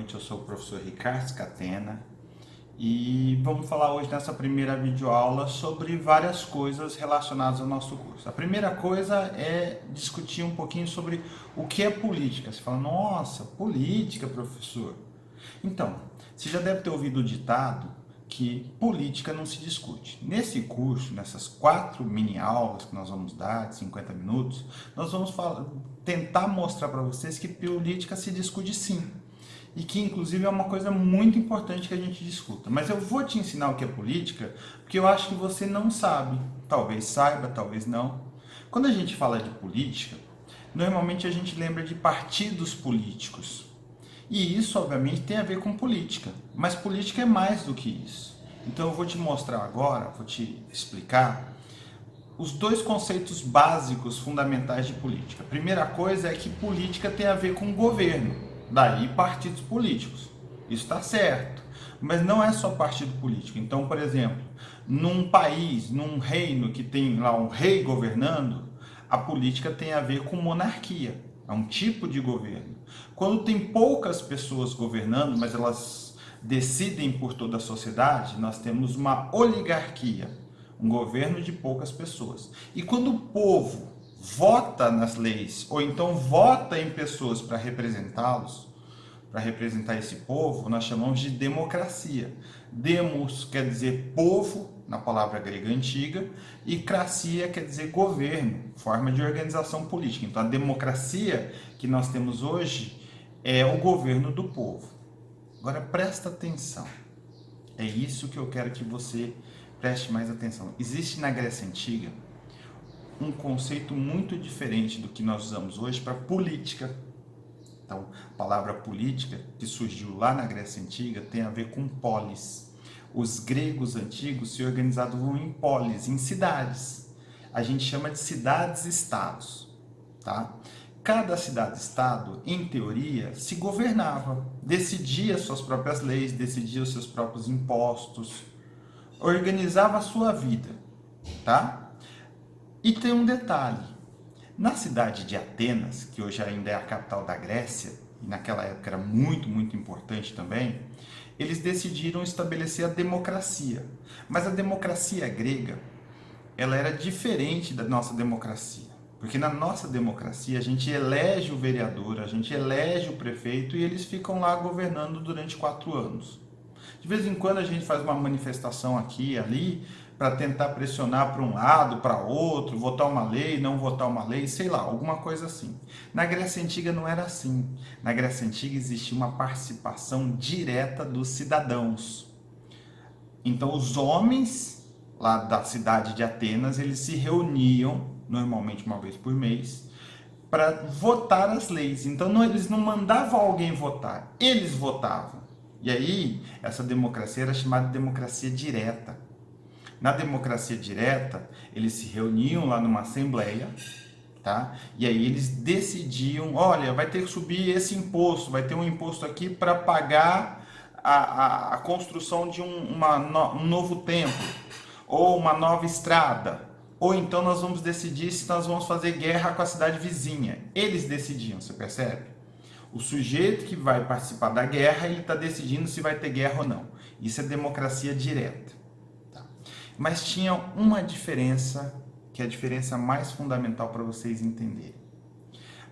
noite, eu sou o professor Ricardo Scatena e vamos falar hoje nessa primeira videoaula sobre várias coisas relacionadas ao nosso curso. A primeira coisa é discutir um pouquinho sobre o que é política. Você fala, nossa, política, professor. Então, você já deve ter ouvido o ditado que política não se discute. Nesse curso, nessas 4 mini aulas que nós vamos dar, de 50 minutos, nós vamos tentar mostrar para vocês que política se discute sim. E que, inclusive, é uma coisa muito importante que a gente discuta. Mas eu vou te ensinar o que é política, porque eu acho que você não sabe. Talvez saiba, talvez não. Quando a gente fala de política, normalmente a gente lembra de partidos políticos. E isso, obviamente, tem a ver com política. Mas política é mais do que isso. Então eu vou te mostrar agora, vou te explicar os 2 conceitos básicos fundamentais de política. A primeira coisa é que política tem a ver com governo, daí partidos políticos. Isso está certo, mas não é só partido político. Então, por exemplo, num país, num reino que tem lá um rei governando, a política tem a ver com monarquia, é um tipo de governo. Quando tem poucas pessoas governando, mas elas decidem por toda a sociedade, nós temos uma oligarquia, um governo de poucas pessoas. E quando o povo vota nas leis, ou então vota em pessoas para representá-los, para representar esse povo, nós chamamos de democracia. Demos quer dizer povo, na palavra grega antiga, e cracia quer dizer governo, forma de organização política. Então a democracia que nós temos hoje é o governo do povo. Agora presta atenção, é isso que eu quero que você preste mais atenção. Existe na Grécia Antiga um conceito muito diferente do que nós usamos hoje para política. Então, a palavra política, que surgiu lá na Grécia Antiga, tem a ver com polis. Os gregos antigos se organizavam em polis, em cidades. A gente chama de cidades-estados, tá? Cada cidade-estado, em teoria, se governava, decidia suas próprias leis, decidia os seus próprios impostos, organizava a sua vida, tá? E tem um detalhe. Na cidade de Atenas, que hoje ainda é a capital da Grécia, e naquela época era muito, muito importante também, eles decidiram estabelecer a democracia. Mas a democracia grega, ela era diferente da nossa democracia. Porque na nossa democracia a gente elege o vereador, a gente elege o prefeito e eles ficam lá governando durante 4 anos. De vez em quando a gente faz uma manifestação aqui e ali para tentar pressionar para um lado, para outro, votar uma lei, não votar uma lei, sei lá, alguma coisa assim. Na Grécia Antiga não era assim. Na Grécia Antiga existia uma participação direta dos cidadãos. Então os homens lá da cidade de Atenas, eles se reuniam, normalmente uma vez por mês, para votar as leis. Então eles não mandavam alguém votar, eles votavam. E aí, essa democracia era chamada de democracia direta. Na democracia direta, eles se reuniam lá numa assembleia, tá? E aí eles decidiam, olha, vai ter que subir esse imposto, vai ter um imposto aqui para pagar a construção de um novo templo, ou uma nova estrada, ou então nós vamos decidir se nós vamos fazer guerra com a cidade vizinha. Eles decidiam, você percebe? O sujeito que vai participar da guerra, ele está decidindo se vai ter guerra ou não. Isso é democracia direta. Tá? Mas tinha uma diferença, que é a diferença mais fundamental para vocês entenderem.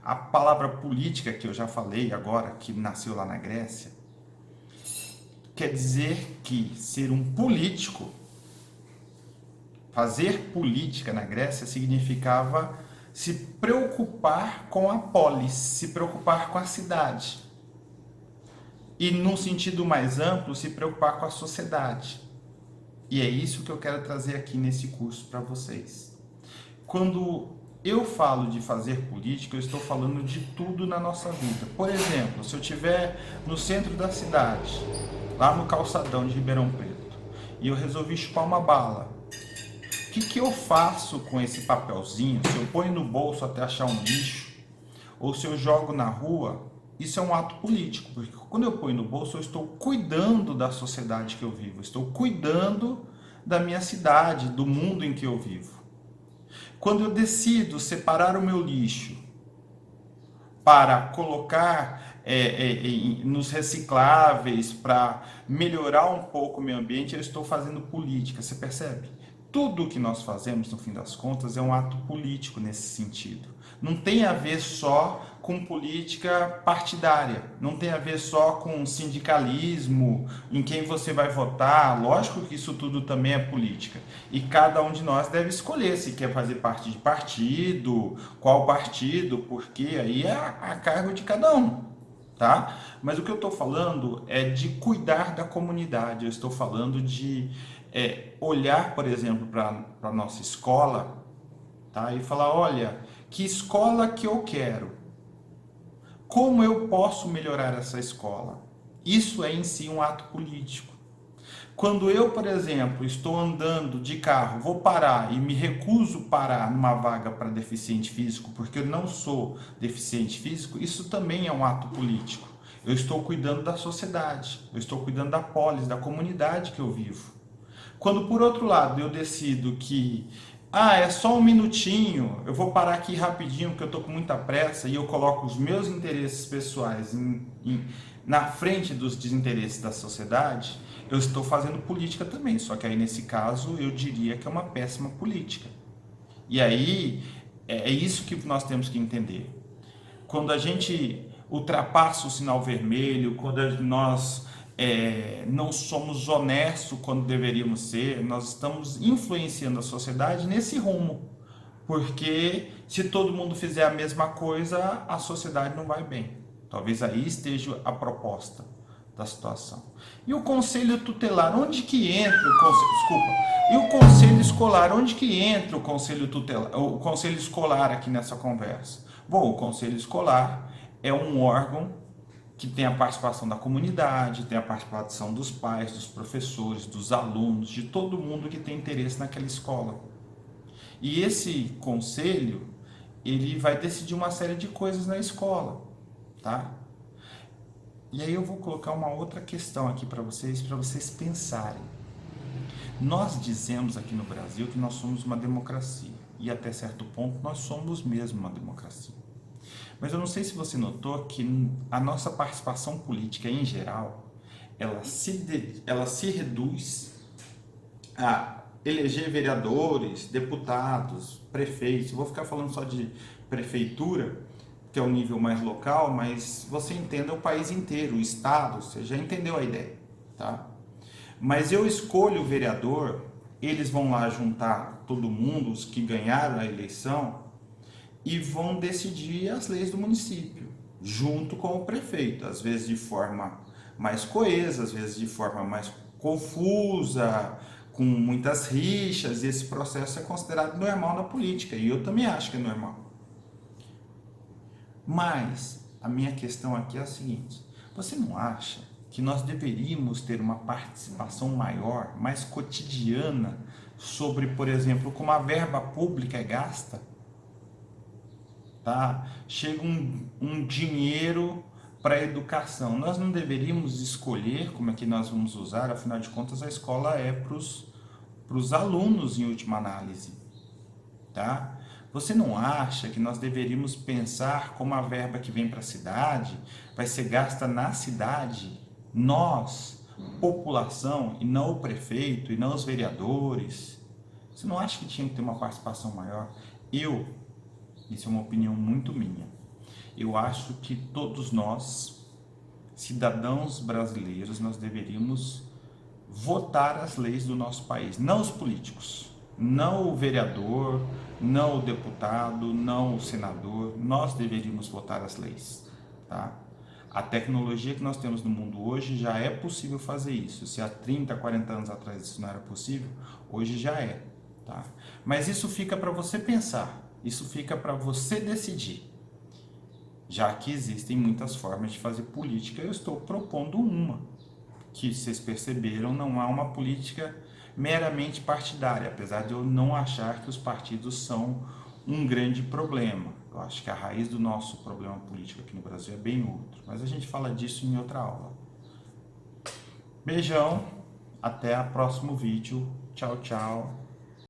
A palavra política, que eu já falei agora, que nasceu lá na Grécia, quer dizer que ser um político, fazer política na Grécia significava se preocupar com a polis, se preocupar com a cidade. E, num sentido mais amplo, se preocupar com a sociedade. E é isso que eu quero trazer aqui nesse curso para vocês. Quando eu falo de fazer política, eu estou falando de tudo na nossa vida. Por exemplo, se eu estiver no centro da cidade, lá no calçadão de Ribeirão Preto, e eu resolvi chupar uma bala, o que eu faço com esse papelzinho? Se eu ponho no bolso até achar um lixo, ou se eu jogo na rua, isso é um ato político, porque quando eu ponho no bolso, eu estou cuidando da sociedade que eu vivo, estou cuidando da minha cidade, do mundo em que eu vivo. Quando eu decido separar o meu lixo para colocar nos recicláveis, para melhorar um pouco o meio ambiente, eu estou fazendo política. Você percebe? Tudo o que nós fazemos, no fim das contas, é um ato político nesse sentido. Não tem a ver só com política partidária, não tem a ver só com sindicalismo, em quem você vai votar. Lógico que isso tudo também é política. E cada um de nós deve escolher se quer fazer parte de partido, qual partido, porque aí é a cargo de cada um. Tá? Mas o que eu estou falando é de cuidar da comunidade, eu estou falando de olhar, por exemplo, para a nossa escola, tá? E falar, olha, que escola que eu quero? Como eu posso melhorar essa escola? Isso é em si um ato político. Quando eu, por exemplo, estou andando de carro, vou parar e me recuso parar numa vaga para deficiente físico, porque eu não sou deficiente físico, isso também é um ato político. Eu estou cuidando da sociedade, eu estou cuidando da polis, da comunidade que eu vivo. Quando, por outro lado, eu decido que é só um minutinho, eu vou parar aqui rapidinho porque eu estou com muita pressa e eu coloco os meus interesses pessoais na frente dos desinteresses da sociedade, eu estou fazendo política também, só que aí nesse caso eu diria que é uma péssima política. E aí é isso que nós temos que entender. Quando a gente ultrapassa o sinal vermelho, quando nós não somos honestos quando deveríamos ser, nós estamos influenciando a sociedade nesse rumo. Porque se todo mundo fizer a mesma coisa, a sociedade não vai bem. Talvez aí esteja a proposta da situação. E o conselho tutelar, onde que entra o conselho? Desculpa. E o conselho escolar, onde que entra o conselho tutelar, o conselho escolar aqui nessa conversa? Bom, o conselho escolar é um órgão que tem a participação da comunidade, tem a participação dos pais, dos professores, dos alunos, de todo mundo que tem interesse naquela escola. E esse conselho, ele vai decidir uma série de coisas na escola, tá? E aí eu vou colocar uma outra questão aqui para vocês pensarem. Nós dizemos aqui no Brasil que nós somos uma democracia, e até certo ponto nós somos mesmo uma democracia. Mas eu não sei se você notou que a nossa participação política em geral, ela se reduz a eleger vereadores, deputados, prefeitos. Eu vou ficar falando só de prefeitura, que é o nível mais local, mas você entenda o país inteiro, o estado, você já entendeu a ideia, tá? Mas eu escolho o vereador, eles vão lá juntar todo mundo, os que ganharam a eleição, e vão decidir as leis do município, junto com o prefeito, às vezes de forma mais coesa, às vezes de forma mais confusa, com muitas rixas, e esse processo é considerado normal na política, e eu também acho que é normal. Mas a minha questão aqui é a seguinte: você não acha que nós deveríamos ter uma participação maior, mais cotidiana, sobre, por exemplo, como a verba pública é gasta? Tá? Chega um dinheiro para a educação. Nós não deveríamos escolher como é que nós vamos usar, afinal de contas a escola é para os alunos em última análise. Tá? Você não acha que nós deveríamos pensar como a verba que vem para a cidade vai ser gasta na cidade? Nós, população, e não o prefeito, e não os vereadores. Você não acha que tinha que ter uma participação maior? Isso é uma opinião muito minha. Eu acho que todos nós, cidadãos brasileiros, nós deveríamos votar as leis do nosso país, não os políticos, não o vereador, não o deputado, não o senador. Nós deveríamos votar as leis, tá? A tecnologia que nós temos no mundo hoje já é possível fazer isso. Se há 30, 40 anos atrás isso não era possível, hoje já é, tá? Mas isso fica para você pensar. Isso fica para você decidir. Já que existem muitas formas de fazer política, eu estou propondo uma, que vocês perceberam, não há uma política meramente partidária, apesar de eu não achar que os partidos são um grande problema. Eu acho que a raiz do nosso problema político aqui no Brasil é bem outro, mas a gente fala disso em outra aula. Beijão, até o próximo vídeo. Tchau, tchau.